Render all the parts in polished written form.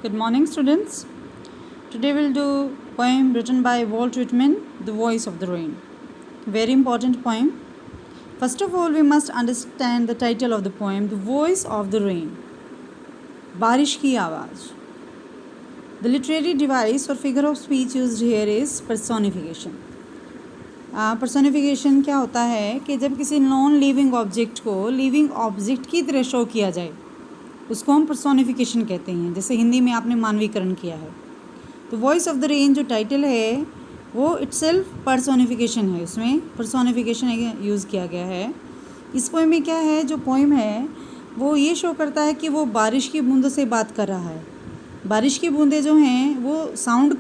Good morning, students. Today we'll do poem written by Walt Whitman, The Voice of the Rain. Very important poem. First of all, we must understand the title of the poem, The Voice of the Rain. बारिश की आवाज़. The literary device or figure of speech used here is personification. personification क्या होता है कि जब किसी non living object को लिविंग ऑब्जेक्ट की तरह शो किया जाए उसको हम पर्सोनिफिकेशन कहते हैं. जैसे हिंदी में आपने मानवीकरण किया है. तो वॉइस ऑफ द रेन जो टाइटल है वो इटसेल्फ पर्सोनिफिकेशन है. उसमें पर्सोनिफिकेशन यूज़ किया गया है. इस पोएम में क्या है, जो पोएम है वो ये शो करता है कि वो बारिश की बूंदों से बात कर रहा है. बारिश की बूंदें जो हैं वो साउंड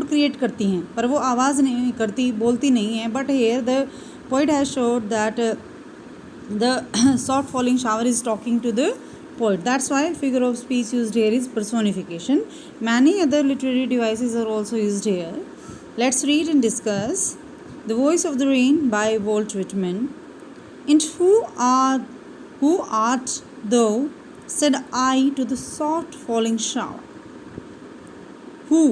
क्रिएट करती हैं, पर वो आवाज़ नहीं करती, बोलती नहीं हैं. But here the poet has shown that the soft falling shower is talking to the poet. That's why figure of speech used here is personification. Many other literary devices are also used here. Let's read and discuss The Voice of the Rain by Walt Whitman. And who art thou, said I to the soft falling shower. Who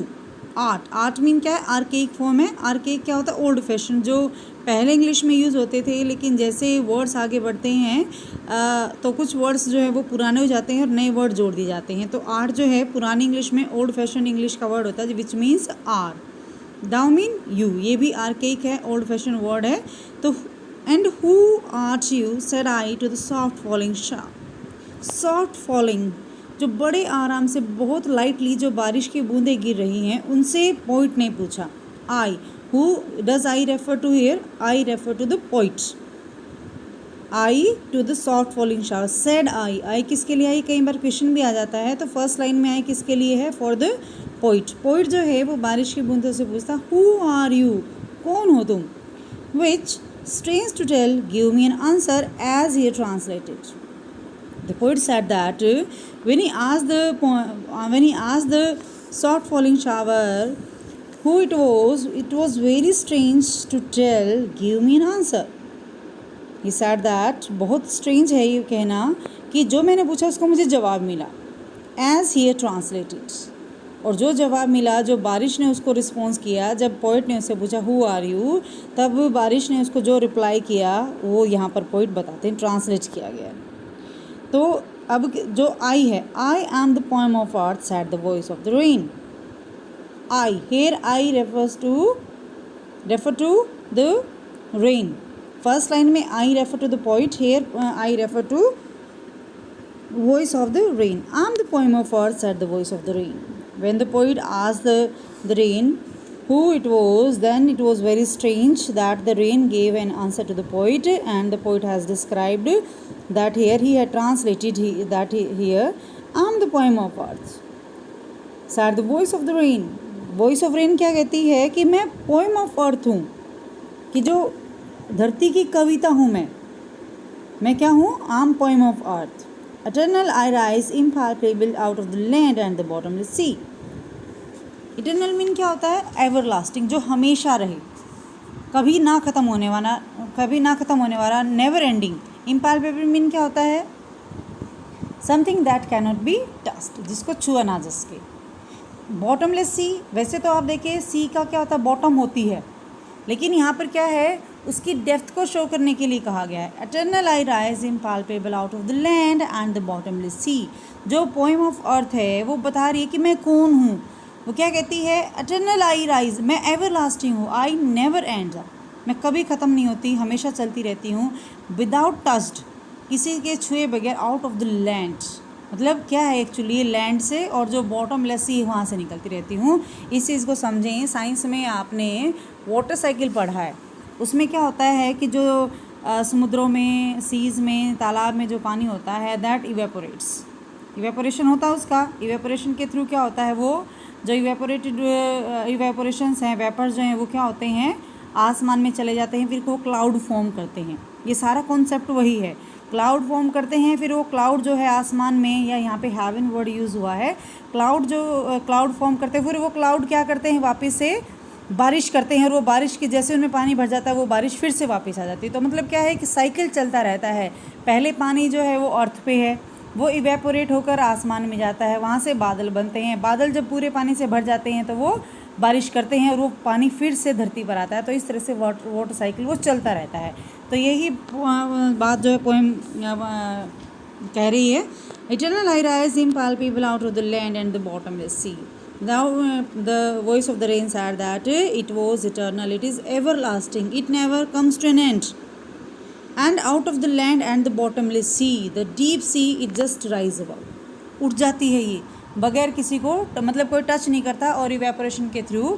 art mean क्या है, archaic form है. Archaic क्या होता है, old fashion, जो पहले English में use होते थे, लेकिन जैसे वर्ड्स आगे बढ़ते हैं तो कुछ वर्ड्स जो है वो पुराने हो जाते हैं और नए वर्ड जोड़ दिए जाते हैं. तो आर्ट जो है पुरानी इंग्लिश में ओल्ड फैशन इंग्लिश का वर्ड होता है which means are. Thou mean you, ये भी आर्केइक है, ओल्ड फैशन वर्ड है. तो and who art you, said I to the soft falling shower. Soft falling, जो बड़े आराम से बहुत लाइटली जो बारिश की बूंदें गिर रही हैं, उनसे पोइट ने पूछा. आई, who does I refer to here? I refer to the poet. I to the soft falling shower. Said I किसके लिए आई, कई बार क्वेश्चन भी आ जाता है. तो फर्स्ट लाइन में आई किसके लिए है, फॉर द पोइट. पोइट जो है वो बारिश की बूंदों से पूछता, हु आर यू, कौन हो तुम. Which strange to tell, give me an answer as he translated. The poet said that when he asked the soft falling shower who it was very strange to tell, give me an answer. He said that बहुत strange है ये कहना कि जो मैंने पूछा उसको मुझे जवाब मिला. As he translated, और जो जवाब मिला, जो बारिश ने उसको रिस्पॉन्स किया, जब पोइट ने उससे पूछा हु आर यू, तब बारिश ने उसको जो रिप्लाई किया वो यहाँ पर पोइट बताते हैं, ट्रांसलेट किया गया. तो अब जो आई है, I am the poem of earth, sad the voice of the rain. I, here I refer to the rain. First line में I refer to the poet, here I refer to voice of the rain. I am the poem of earth, said the voice of the rain. When the poet asked the rain who it was, then it was very strange that the rain gave an answer to the poet, and the poet has described that here he had translated here I am the poem of earth, said the voice of the rain. Voice of rain क्या कहती है कि मैं poem of अर्थ हूँ, कि जो धरती की कविता हूँ मैं क्या हूँ, I am poem of earth. Eternal I rise impalpable out of the land and the bottomless sea. Eternal mean क्या होता है, एवर लास्टिंग, जो हमेशा रहे, कभी ना ख़त्म होने वाला, नेवर एंडिंग. इम्पैल्पेबल मीन क्या होता है, something that cannot be touched, जिसको छुआ ना जा सके. बॉटमलेस सी, वैसे तो आप देखिए सी का क्या होता है, बॉटम होती है, लेकिन यहाँ पर क्या है, उसकी डेप्थ को शो करने के लिए कहा गया है. Eternal I rise impalpable out of the land and the bottomless sea. जो पोएम ऑफ अर्थ है वो बता रही है कि मैं कौन हूँ. वो क्या कहती है, एटर्नल आई राइज, मैं एवर लास्टिंग हूँ, आई नेवर एंड, मैं कभी ख़त्म नहीं होती, हमेशा चलती रहती हूँ. विदाउट टच्ड, किसी के छुए बगैर, आउट ऑफ द लैंड, मतलब क्या है एक्चुअली, लैंड से, और जो बॉटमलेस सी वहाँ से निकलती रहती हूँ. इस चीज़ को समझें. साइंस में आपने वाटर साइकिल पढ़ा है, उसमें क्या होता है कि जो समुद्रों में, सीज़ में, तालाब में जो पानी होता है दैट इवेपोरेशन होता है उसका. इवेपोरेशन के थ्रू क्या होता है, वो जो इवेपोरेशंस हैं, वेपर्स जो हैं वो क्या होते हैं, आसमान में चले जाते हैं, फिर वो क्लाउड फॉर्म करते हैं. ये सारा कॉन्सेप्ट वही है, क्लाउड फॉर्म करते हैं. फिर वो क्लाउड जो है आसमान में, या यहाँ पे हेवन वर्ड यूज़ हुआ है, क्लाउड फॉर्म करते हैं. फिर वो क्लाउड क्या करते हैं, वापस से बारिश करते हैं, और वो बारिश के जैसे उनमें पानी भर जाता है वो बारिश फिर से वापस आ जाती है. तो मतलब क्या है कि साइकिल चलता रहता है. पहले पानी जो है वो अर्थ पे है, वो इवेपोरेट होकर आसमान में जाता है, वहाँ से बादल बनते हैं। बादल जब पूरे पानी से भर जाते हैं तो वो बारिश करते हैं और वो पानी फिर से धरती पर आता है। तो इस तरह से वाटर साइकिल वो चलता रहता है। तो यही बात जो है पोएम कह रही है, eternal high rise impalpable out of the land and the bottomless sea. Now the voice of the rain said that it was eternal, it is everlasting, it never comes to an end. And out of the land and the bottomless sea, the deep sea, it just rise above. उठ जाती है ये बगैर किसी को मतलब कोई touch नहीं करता, और इवेपोरेशन के थ्रू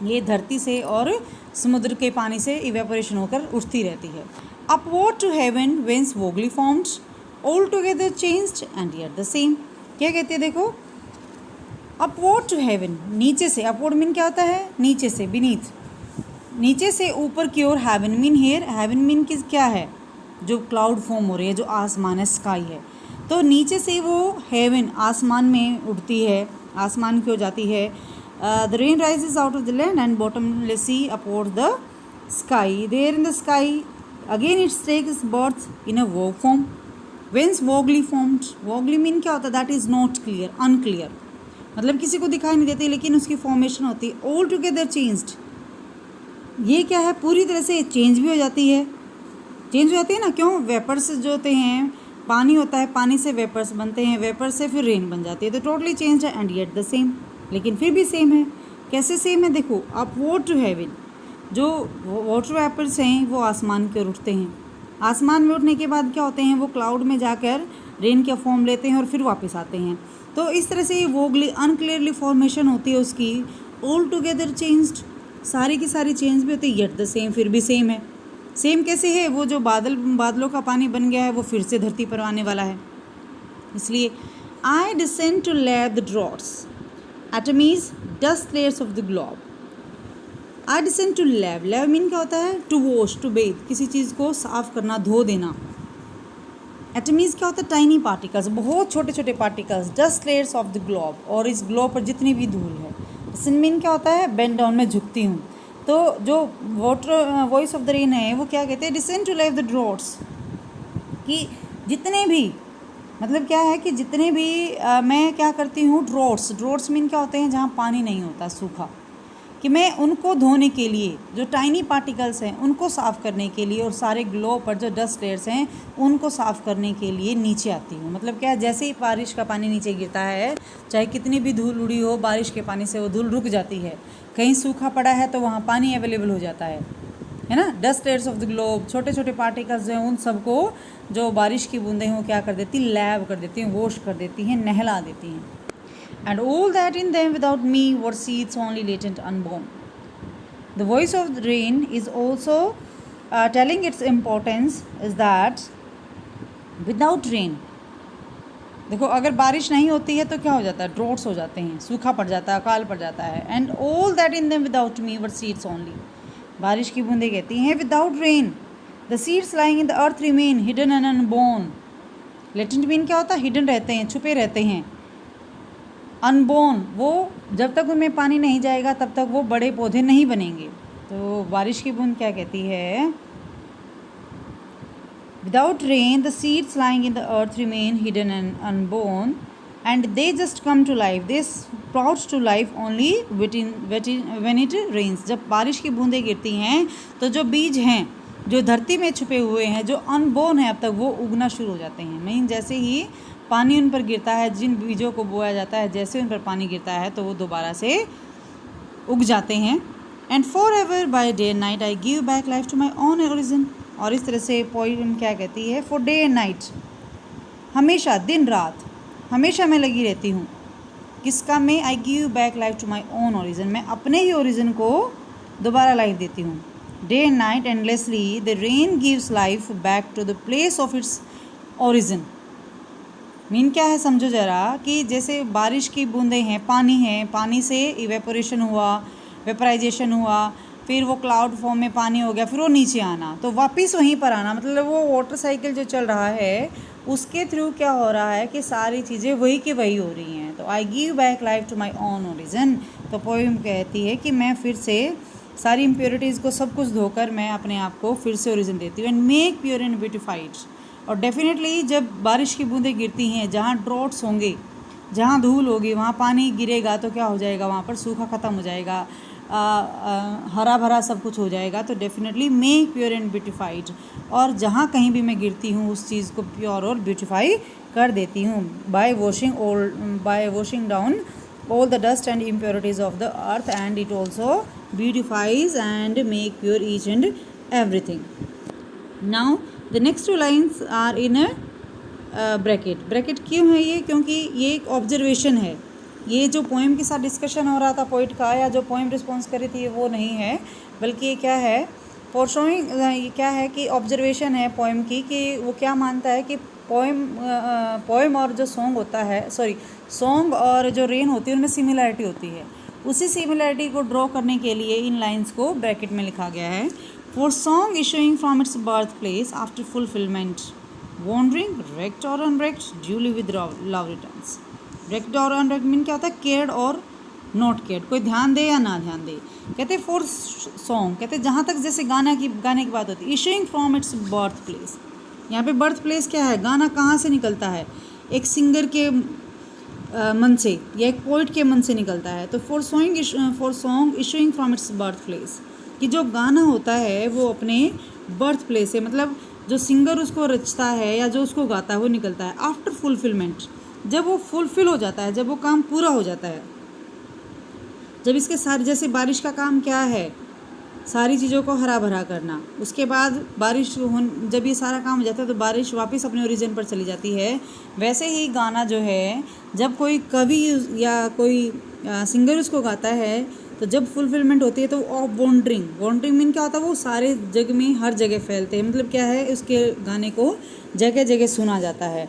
ये धरती से और समुद्र के पानी से इवेपोरेशन होकर उठती रहती है। Upward to heaven whence vaguely formed, all together changed and yet the same. क्या कहती है देखो, अपवर्ड टू हेवन, नीचे से, अपवर्ड मीन क्या होता है, नीचे से, बीनीथ, नीचे से ऊपर की ओर। Heaven mean here, heaven mean किस क्या है, जो क्लाउड फॉर्म हो रही है, जो आसमान है, स्काई है। तो नीचे से वो हेवन आसमान में उड़ती है, आसमान की हो जाती है। The rain rises out of the land and bottomless sea upward the sky, there in the sky again it's takes birth in a vague form, whence vaguely formed. Vaguely mean क्या होता है, that is not clear, unclear, मतलब किसी को दिखाई नहीं देती, लेकिन उसकी फॉर्मेशन होती है। ऑल टुगेदर चेंज्ड, ये क्या है, पूरी तरह से चेंज भी हो जाती है, चेंज हो जाती है ना, क्यों, वेपर्स जो होते हैं, पानी होता है, पानी से वेपर्स बनते हैं, वेपर से फिर रेन बन जाती है। तो टोटली चेंज है एंड येट द सेम, लेकिन फिर भी सेम है। कैसे सेम है देखो, अपवर्ड टू हेवन, जो वाटर वेपर्स हैं वो आसमान की ओर उठते हैं, आसमान में उठने के बाद क्या होते हैं, वो क्लाउड में जाकर रेन का फॉर्म लेते हैं और फिर वापस आते हैं। तो इस तरह से ये वोगली अनक्लियरली फॉर्मेशन होती है उसकी। ऑल टुगेदर चेंज्ड, सारी की सारी चेंज भी होती है, येट द सेम, फिर भी सेम है। सेम कैसे है, वो जो बादलों का पानी बन गया है वो फिर से धरती पर आने वाला है। इसलिए I descend to lave the droughts atomies dust layers of the globe. I descend to lave, lave mean क्या होता है, टू वॉश, टू बेथ, किसी चीज़ को साफ करना, धो देना। एटमीज क्या होता है, टाइनी पार्टिकल्स, बहुत छोटे छोटे particles, dust layers of the globe, और इस ग्लोब पर जितनी भी धूल है। डिसेंड मीन क्या होता है, बेंड डाउन, में झुकती हूँ। तो जो water voice of the rain है वो क्या कहते हैं, descend to lave the droughts, कि जितने भी, मतलब क्या है कि जितने भी मैं क्या करती हूँ, ड्रॉट्स, ड्रॉट्स मीन क्या होते हैं, जहाँ पानी नहीं होता, सूखा, कि मैं उनको धोने के लिए, जो टाइनी पार्टिकल्स हैं उनको साफ़ करने के लिए, और सारे ग्लोब पर जो डस्ट लेयर्स हैं उनको साफ़ करने के लिए नीचे आती हूँ। मतलब क्या, जैसे ही बारिश का पानी नीचे गिरता है, चाहे कितनी भी धूल उड़ी हो, बारिश के पानी से वो धूल रुक जाती है। कहीं सूखा पड़ा है तो वहाँ पानी अवेलेबल हो जाता है ना। Dust layers of the globe, छोटे छोटे पार्टिकल्स जो हैं उन सबको, जो बारिश की बूंदें हैं वो क्या कर देती, लैब कर देती हैं, वॉश कर देती हैं, नहला देती हैं। And all that in them without me were seeds only latent unborn. The voice of the rain is also telling its importance is that without rain, देखो अगर बारिश नहीं होती है तो क्या हो जाता है, ड्रॉट्स हो जाते हैं, सूखा पड़ जाता है, अकाल पड़ जाता है। And all that in them without me were seeds only, बारिश की बूंदें कहती हैं without rain the seeds lying in the earth remain hidden and unborn. Latent mean क्या होता है, हिडन रहते हैं, छुपे रहते हैं। अनबोर्न, वो जब तक उनमें पानी नहीं जाएगा तब तक वो बड़े पौधे नहीं बनेंगे। तो बारिश की बूंद क्या कहती है, without rain the seeds lying in the earth remain hidden and unborn and they just come to life, they sprout to life only when it rains. जब बारिश की बूंदें गिरती हैं तो जो बीज हैं, जो धरती में छुपे हुए हैं, जो अनबोर्न है अब तक, वो उगना शुरू हो जाते हैं। मीन जैसे ही पानी उन पर गिरता है, जिन बीजों को बोया जाता है, जैसे उन पर पानी गिरता है तो वो दोबारा से उग जाते हैं। And for ever by day and night I give back life to my own origin. और इस तरह से पोइम क्या कहती है, फॉर डे एंड नाइट, हमेशा, दिन रात, हमेशा मैं लगी रहती हूँ किसका, मैं, I give back life to my own origin, मैं अपने ही ओरिजिन को दोबारा लाइफ देती हूँ। Day and night endlessly the rain gives life back to the place of its origin. Mean क्या है, समझो ज़रा, कि जैसे बारिश की बूंदें हैं, पानी है, पानी से इवेपोरेशन हुआ, वेपराइजेशन हुआ, फिर वो क्लाउड फॉर्म में पानी हो गया, फिर वो नीचे आना, तो वापस वहीं पर आना, मतलब वो वाटर साइकिल जो चल रहा है उसके थ्रू क्या हो रहा है कि सारी चीज़ें वही की वही हो रही हैं। तो I give back life to my own origin. तो पोइम कहती है कि मैं फिर से सारी इम्प्योरिटीज़ को, सब कुछ धोकर मैं अपने आप को फिर से ओरिजिन देती हूँ। And make pure and beautified, और डेफिनेटली जब बारिश की बूंदें गिरती हैं, जहाँ ड्रॉट्स होंगे, जहाँ धूल होगी, वहाँ पानी गिरेगा तो क्या हो जाएगा, वहाँ पर सूखा ख़त्म हो जाएगा, हरा भरा सब कुछ हो जाएगा। तो definitely make pure and beautified, और जहाँ कहीं भी मैं गिरती हूँ उस चीज़ को प्योर और ब्यूटिफाई कर देती हूँ bye washing down all the dust and impurities of the earth, and it also beautifies and make pure each and everything. Now the next two lines are in a bracket क्यों है ये, क्योंकि ये एक observation है। ये जो poem के साथ डिस्कशन हो रहा था पोइट का, या जो पोएम रिस्पॉन्स कर रही थी, वो नहीं है, बल्कि ये क्या है, फॉर शोइंग, ये क्या है कि ऑब्जर्वेशन है पोएम की, कि वो क्या मानता है कि पोएम और जो सॉन्ग होता है, सॉन्ग और जो रेन होती है उनमें सिमिलरिटी होती है। उसी सिमिलरिटी को ड्रॉ करने के लिए इन लाइंस को ब्रैकेट में लिखा गया है। For song issuing from its birth place after fulfilment, wandering, wrecked और unwrecked, duly with love returns. Wrecked और अनरेक्ट मीन क्या होता है, केयर्ड और नॉट केयर्ड, कोई ध्यान दे या ना ध्यान दे। कहते हैं फॉर सॉन्ग, कहते हैं जहाँ तक जैसे गाने की बात होती है, issuing from its birth place, यहाँ पे बर्थ प्लेस क्या है, गाना कहाँ से निकलता है, एक सिंगर के मन से या एक पोइट के मन से निकलता है। तो for song issuing from its birth place, कि जो गाना होता है वो अपने बर्थ प्लेस से, मतलब जो सिंगर उसको रचता है या जो उसको गाता है वो निकलता है आफ्टर फुलफिलमेंट, जब वो फुलफिल हो जाता है, जब वो काम पूरा हो जाता है, जब इसके सारे, जैसे बारिश का काम क्या है, सारी चीज़ों को हरा भरा करना, उसके बाद बारिश जब ये सारा काम हो जाता है तो बारिश वापस अपने ओरिजिन पर चली जाती है। वैसे ही गाना जो है, जब कोई कवि या कोई सिंगर उसको गाता है, तो जब फुलफिलमेंट होती है तो वॉन्डरिंग मीन क्या होता है, वो सारे जग में हर जगह फैलते हैं, मतलब क्या है, उसके गाने को जगह जगह सुना जाता है।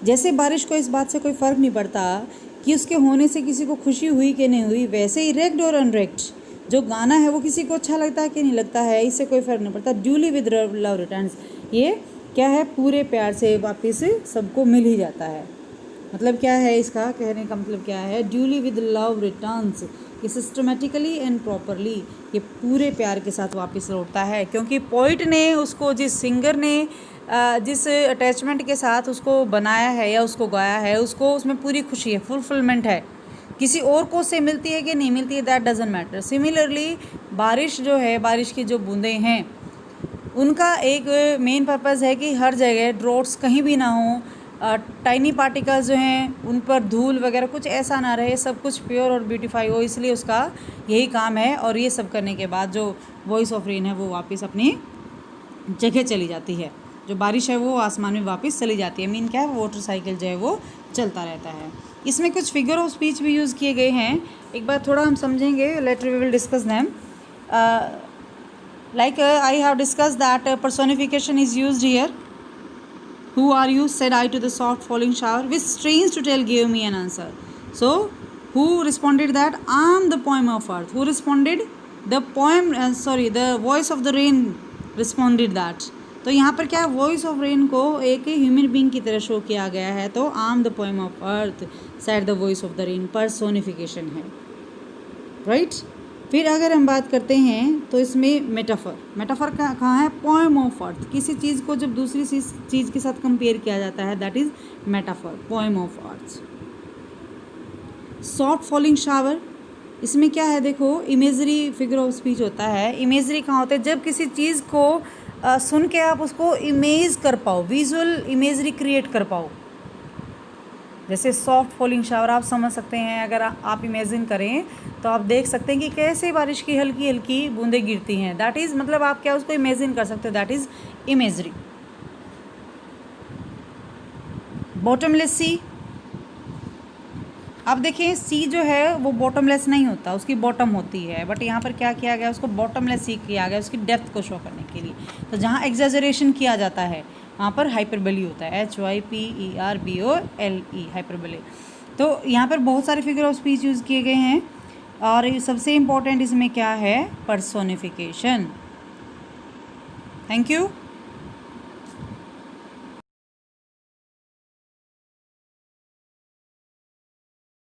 जैसे बारिश को इस बात से कोई फ़र्क नहीं पड़ता कि उसके होने से किसी को खुशी हुई कि नहीं हुई, वैसे ही रेक्ट और अनरेक्ट जो गाना है वो किसी को अच्छा लगता है कि नहीं लगता है, इससे कोई फ़र्क नहीं पड़ता। ड्यूली विद लव रिटर्न्स, ये क्या है, पूरे प्यार से वापस सबको मिल ही जाता है। मतलब क्या है, इसका कहने का मतलब क्या है, ड्यूली विद लव रिटर्न्स, कि सिस्टमेटिकली एंड प्रॉपरली ये पूरे प्यार के साथ वापस लौटता है, क्योंकि पोइट ने उसको, जिस सिंगर ने जिस अटैचमेंट के साथ उसको बनाया है या उसको गाया है, उसको उसमें पूरी खुशी है, फुलफिलमेंट है। किसी और को से मिलती है कि नहीं मिलती है, दैट डजंट मैटर। सिमिलरली बारिश जो है, बारिश की जो बूंदें हैं, उनका एक मेन पर्पज़ है कि हर जगह ड्रॉट्स कहीं भी ना हो, टाइनी पार्टिकल्स जो हैं उन पर धूल वगैरह कुछ ऐसा ना रहे, सब कुछ प्योर और ब्यूटीफाई हो, इसलिए उसका यही काम है। और ये सब करने के बाद जो वॉइस ऑफ रेन है वो वापस अपनी जगह चली जाती है, जो बारिश है वो आसमान में वापस चली जाती है। मीन क्या है, वाटर साइकिल जो है वो चलता रहता है। इसमें कुछ फिगर ऑफ स्पीच भी यूज़ किए गए हैं, एक बार थोड़ा हम समझेंगे, later we will discuss them. like I have discussed that personification is used here. Who are you, said I to the soft falling shower, which strange to tell gave me an answer. So who responded that, I am the poem of earth. Who responded, the poem, the voice of the rain responded that. तो यहाँ पर क्या, voice of rain को एक human being की तरह show किया गया है। तो I am the poem of earth, said the voice of the rain, personification है, राइट। फिर अगर हम बात करते हैं तो इसमें मेटाफर कहाँ है, पोएम ऑफ अर्थ, किसी चीज़ को जब दूसरी चीज़ के साथ कंपेयर किया जाता है, that is metaphor, poem of earth. Soft falling shower, इसमें क्या है, देखो इमेजरी फिगर ऑफ स्पीच होता है। इमेजरी कहाँ होता है, जब किसी चीज़ को सुन के आप उसको इमेज कर पाओ, विजुअल इमेजरी क्रिएट कर पाओ। जैसे सॉफ्ट फॉलिंग शावर आप समझ सकते हैं, अगर आप इमेजिन करें तो आप देख सकते हैं कि कैसे बारिश की हल्की हल्की बूंदें गिरती हैं, दैट इज़, मतलब आप क्या उसको इमेजिन कर सकते हो, दैट इज़ इमेजरी। बॉटमलेस सी, अब देखिए सी जो है वो बॉटमलेस नहीं होता, उसकी बॉटम होती है, बट यहाँ पर क्या किया गया, उसको बॉटमलेस सी किया गया उसकी डेप्थ को शो करने के लिए। तो जहाँ एग्जेजरेशन किया जाता है वहाँ पर हाइपरबोली होता है, HYPERBOLE, हाइपरबोली। तो यहाँ पर बहुत सारे फिगर ऑफ स्पीच यूज़ किए गए हैं, और सबसे इम्पोर्टेंट इसमें क्या है, पर्सोनिफिकेशन। Thank you.